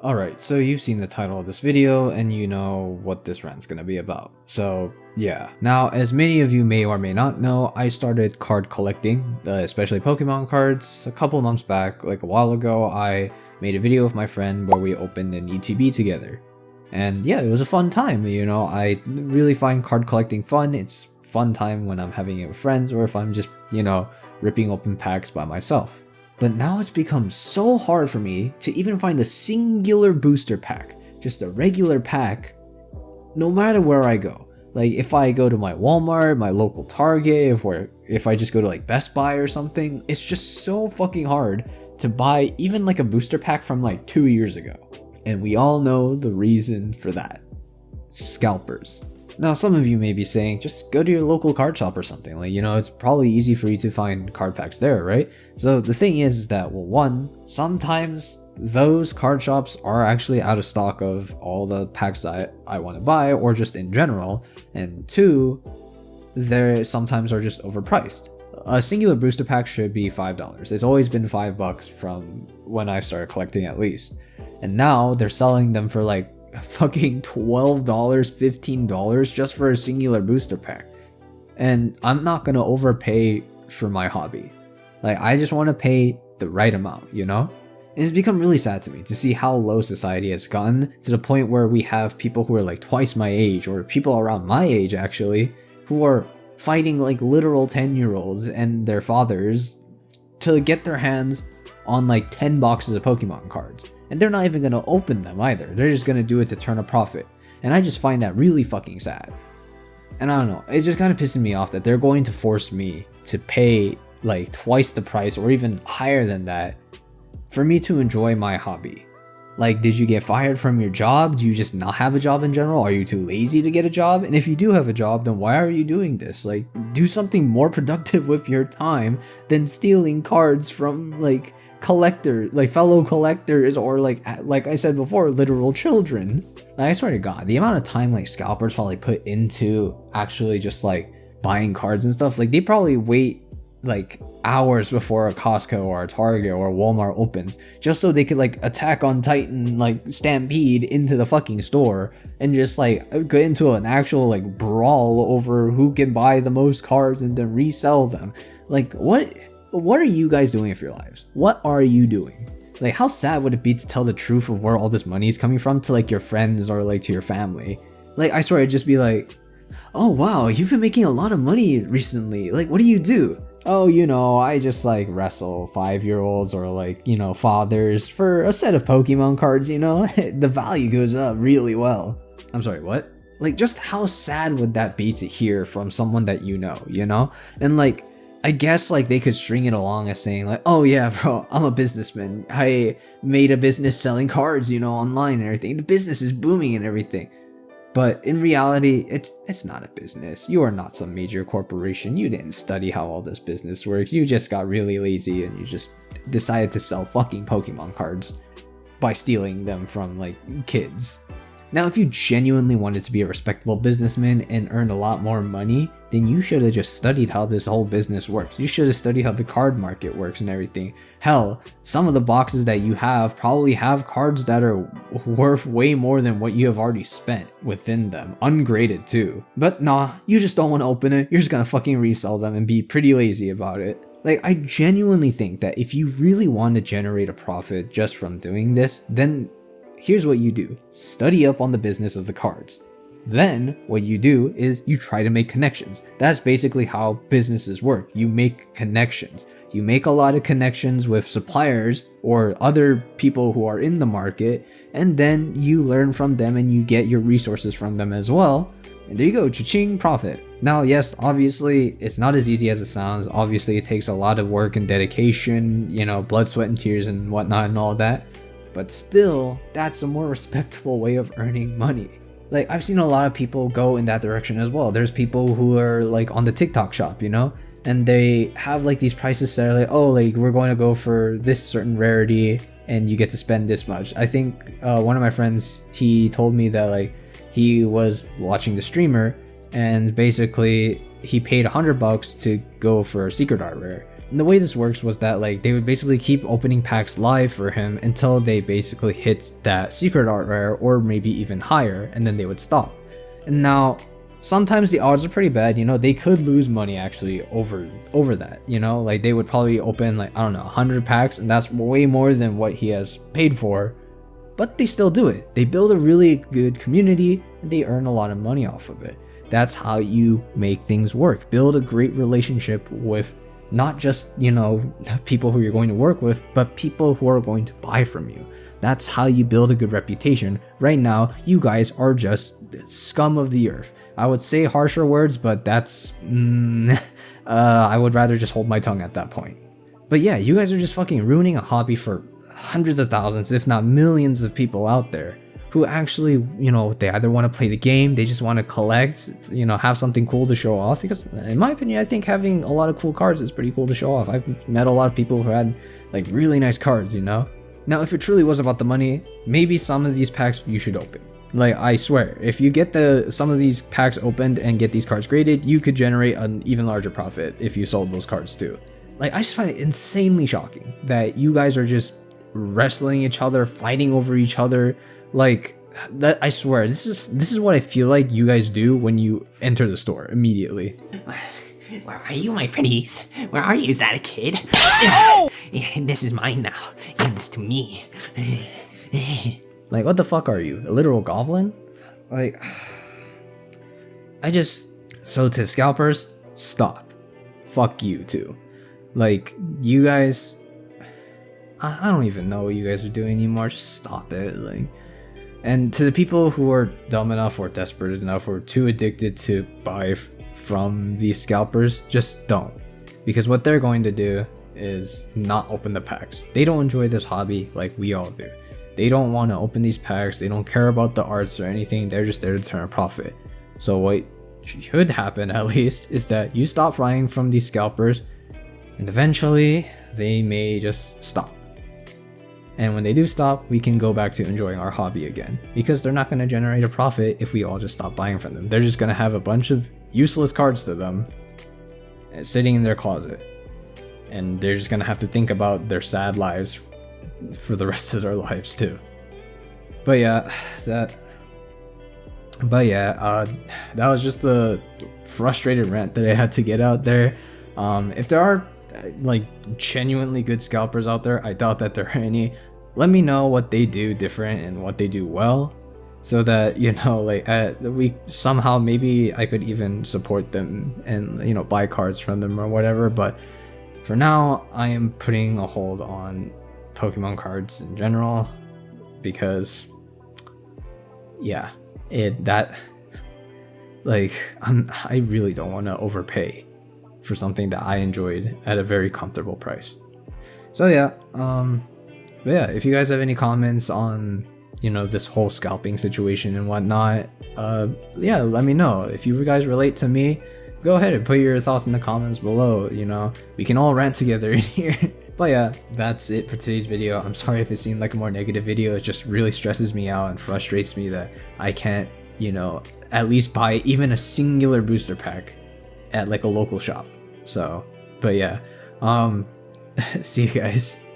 Alright, so you've seen the title of this video and you know what this rant's gonna be about. So yeah, now as many of you may or may not know, I started card collecting, especially Pokemon cards, a couple months back. Like a while ago, I made a video with my friend where we opened an ETB together. And yeah, it was a fun time, you know, I really find card collecting fun. It's fun time when I'm having it with friends or if I'm just, you know, ripping open packs by myself. But now it's become so hard for me to even find a singular booster pack, just a regular pack, no matter where I go. Like if I go to my Walmart, my local Target, if I just go to like Best Buy or something, it's just so fucking hard to buy even like a booster pack from like 2 years ago. And we all know the reason for that. Scalpers. Now some of you may be saying, just go to your local card shop or something, like, you know, it's probably easy for you to find card packs there, right? So the thing is that, well, one, sometimes those card shops are actually out of stock of all the packs that I want to buy, or just in general, and two, they sometimes are just overpriced. A singular booster pack should be $5. It's always been $5 from when I started collecting at least. And now they're selling them for like fucking $12, $15 just for a singular booster pack. And I'm not gonna overpay for my hobby. Like, I just want to pay the right amount, you know? And it's become really sad to me to see how low society has gotten, to the point where we have people who are like twice my age, or people around my age actually, who are fighting like literal 10-year-olds and their fathers to get their hands on like 10 boxes of Pokemon cards. And they're not even gonna open them either. They're just gonna do it to turn a profit. And I just find that really fucking sad. And I don't know, it just kind of pisses me off that they're going to force me to pay like twice the price or even higher than that for me to enjoy my hobby. Like, did you get fired from your job? Do you just not have a job in general? Are you too lazy to get a job? And if you do have a job, then why are you doing this? Like, do something more productive with your time than stealing cards from like fellow collectors, or like I said before, literal children. Like, I swear to God, the amount of time like scalpers probably put into actually just like buying cards and stuff, like they probably wait like hours before a Costco or a Target or a Walmart opens just so they could like Attack on Titan like stampede into the fucking store and just like get into an actual like brawl over who can buy the most cards and then resell them. Like, what are you guys doing with your lives? What are you doing? Like, how sad would it be to tell the truth of where all this money is coming from to like your friends or like to your family? Like, I swear it'd just be like, oh wow, you've been making a lot of money recently. Like, what do you do? Oh, you know, I just like wrestle 5-year-olds or like, you know, fathers for a set of Pokemon cards, you know? The value goes up really well. I'm sorry, what? Like, just how sad would that be to hear from someone that you know? And like, I guess like they could string it along as saying like, oh yeah bro, I'm a businessman, I made a business selling cards, you know, online and everything, the business is booming and everything. But in reality, it's not a business. You are not some major corporation. You didn't study how all this business works. You just got really lazy and you just decided to sell fucking Pokemon cards by stealing them from like kids. Now, if you genuinely wanted to be a respectable businessman and earn a lot more money, then you should have just studied how this whole business works. You should have studied how the card market works and everything. Hell, some of the boxes that you have probably have cards that are worth way more than what you have already spent within them, ungraded too. But nah, you just don't want to open it. You're just gonna fucking resell them and be pretty lazy about it. Like, I genuinely think that if you really want to generate a profit just from doing this, then here's what you do. Study up on the business of the cards. Then what you do is you try to make connections. That's basically how businesses work. You make connections. You make a lot of connections with suppliers or other people who are in the market, and then you learn from them and you get your resources from them as well. And there you go, cha-ching, profit. Now, yes, obviously it's not as easy as it sounds. Obviously it takes a lot of work and dedication, you know, blood, sweat, and tears and whatnot and all that. But still, that's a more respectable way of earning money. Like, I've seen a lot of people go in that direction as well. There's people who are like on the TikTok shop, you know, and they have like these prices set, like, oh, like we're going to go for this certain rarity and you get to spend this much. I think one of my friends, he told me that like he was watching the streamer and basically he paid $100 to go for a secret art rare. the way this works was that like they would basically keep opening packs live for him until they basically hit that secret art rare or maybe even higher, and then they would stop. And now sometimes the odds are pretty bad, you know, they could lose money actually over that, you know, like they would probably open like, I don't know, 100 packs, and that's way more than what he has paid for, but they still do it. They build a really good community and they earn a lot of money off of it. That's how you make things work. Build a great relationship with not just, you know, people who you're going to work with, but people who are going to buy from you. That's how you build a good reputation. Right now, you guys are just scum of the earth. I would say harsher words, but that's, I would rather just hold my tongue at that point. But yeah, you guys are just fucking ruining a hobby for hundreds of thousands, if not millions of people out there who actually, you know, they either want to play the game, they just want to collect, you know, have something cool to show off. Because in my opinion, I think having a lot of cool cards is pretty cool to show off. I've met a lot of people who had like really nice cards, you know. Now, if it truly was about the money, maybe some of these packs you should open. Like, I swear, if you get some of these packs opened and get these cards graded, you could generate an even larger profit if you sold those cards too. Like, I just find it insanely shocking that you guys are just wrestling each other, fighting over each other. Like, that, I swear, this is what I feel like you guys do when you enter the store immediately. Where are you, my pretties? Where are you? Is that a kid? Oh! This is mine now. Give this to me. Like, what the fuck are you? A literal goblin? Like, so to scalpers, stop. Fuck you too. Like, you guys, I don't even know what you guys are doing anymore. Just stop it. Like, and to the people who are dumb enough or desperate enough or too addicted to buy from these scalpers, just don't. Because what they're going to do is not open the packs. They don't enjoy this hobby like we all do. They don't want to open these packs. They don't care about the arts or anything. They're just there to turn a profit. So what should happen, at least, is that you stop buying from these scalpers, and eventually they may just stop. And when they do stop, we can go back to enjoying our hobby again, because they're not going to generate a profit if we all just stop buying from them. They're just going to have a bunch of useless cards to them sitting in their closet, and they're just going to have to think about their sad lives for the rest of their lives too. But yeah, that was just the frustrated rant that I had to get out there. If there are like genuinely good scalpers out there, I doubt that there are any. Let me know what they do different and what they do well, so that, you know, like we somehow, maybe I could even support them and, you know, buy cards from them or whatever. But for now, I am putting a hold on Pokemon cards in general, because yeah, I really don't want to overpay for something that I enjoyed at a very comfortable price. So yeah, but yeah, if you guys have any comments on, you know, this whole scalping situation and whatnot, yeah, let me know. If you guys relate to me, go ahead and put your thoughts in the comments below. You know, we can all rant together in here. But yeah, that's it for today's video. I'm sorry if it seemed like a more negative video. It just really stresses me out and frustrates me that I can't, you know, at least buy even a singular booster pack at like a local shop. So, but yeah, see you guys.